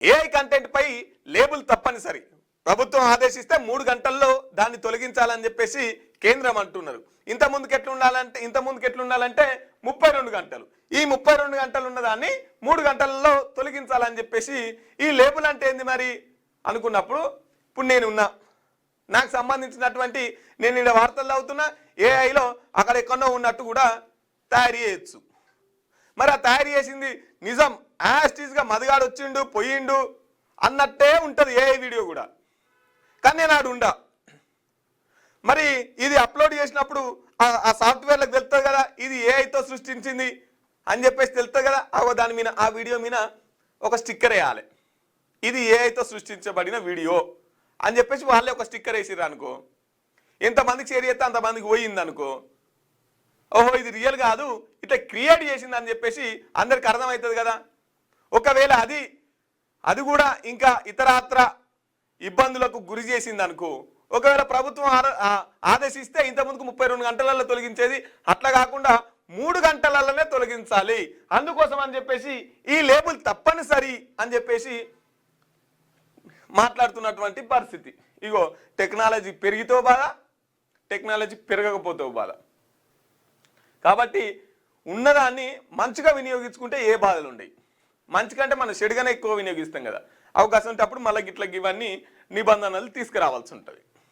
AI content పై label తప్పనిసరి, ప్రభుత్వం ఆదేశిస్తే 3 గంటల్లో దాన్ని తొలగించాలని చెప్పేసి కేంద్రం అంటున్నారు. ఇంత ముందుకు ఎట్లుండాలంటే 32 గంటలు. ఈ 32 గంటలు ఉన్నదాన్ని 3 గంటల్లో తొలగించాలని చెప్పేసి ఈ లేబుల్ అంటే ఏంది మరి అనుకున్నప్పుడు, ఇప్పుడు నేనున్నా, నాకు సంబంధించినటువంటి నేను ఇక్కడ వార్తల్లో అవుతున్నా, ఏఐలో అక్కడ ఎక్కడో ఉన్నట్టు కూడా తయారు చేయొచ్చు. మరి ఆ తయారు చేసింది నిజం, యాస్టీస్గా మదిగాడు వచ్చిండు పోయిండు అన్నట్టే ఉంటుంది ఏఐ వీడియో కూడా. కానీ నేను ఆడు ఉండా, మరి ఇది అప్లోడ్ చేసినప్పుడు ఆ సాఫ్ట్వేర్లకు తెలుస్తుంది కదా ఇది ఏఐతో సృష్టించింది అని చెప్పేసి తెలుస్తుంది కదా. దాని మీద ఆ వీడియో మీద ఒక స్టిక్కర్ వేయాలి, ఇది ఏఐతో సృష్టించబడిన వీడియో అని చెప్పేసి వాళ్ళే ఒక స్టిక్కర్ వేసిర్రు అనుకో, ఎంతమందికి షేర్ చేస్తే అంతమందికి పోయింది అనుకో, ఓహో ఇది రియల్ కాదు ఇట్లా క్రియేట్ చేసింది అని చెప్పేసి అందరికి అర్థమవుతుంది కదా. ఒకవేళ అది కూడా ఇంకా ఇతరాత్ర ఇబ్బందులకు గురి చేసింది అనుకో, ఒకవేళ ప్రభుత్వం ఆదేశిస్తే ఇంతకుముందుకు 32 గంటలలో తొలగించేది, అట్లా కాకుండా 3 గంటలలోనే తొలగించాలి, అందుకోసం అని చెప్పేసి ఈ లేబుల్ తప్పనిసరి అని చెప్పేసి మాట్లాడుతున్నటువంటి పరిస్థితి. ఇగో టెక్నాలజీ పెరిగితో బాధ, టెక్నాలజీ పెరగకపోతే బాధ. కాబట్టి ఉన్నదాన్ని మంచిగా వినియోగించుకుంటే ఏ బాధలు ఉండవు. మంచి కంటే మనం చెడుగానే ఎక్కువ వినియోగిస్తాం కదా, అవకాశం ఉంటే అప్పుడు మళ్ళీ ఇట్లా ఇవన్నీ నిబంధనలు తీసుకురావాల్సి ఉంటుంది.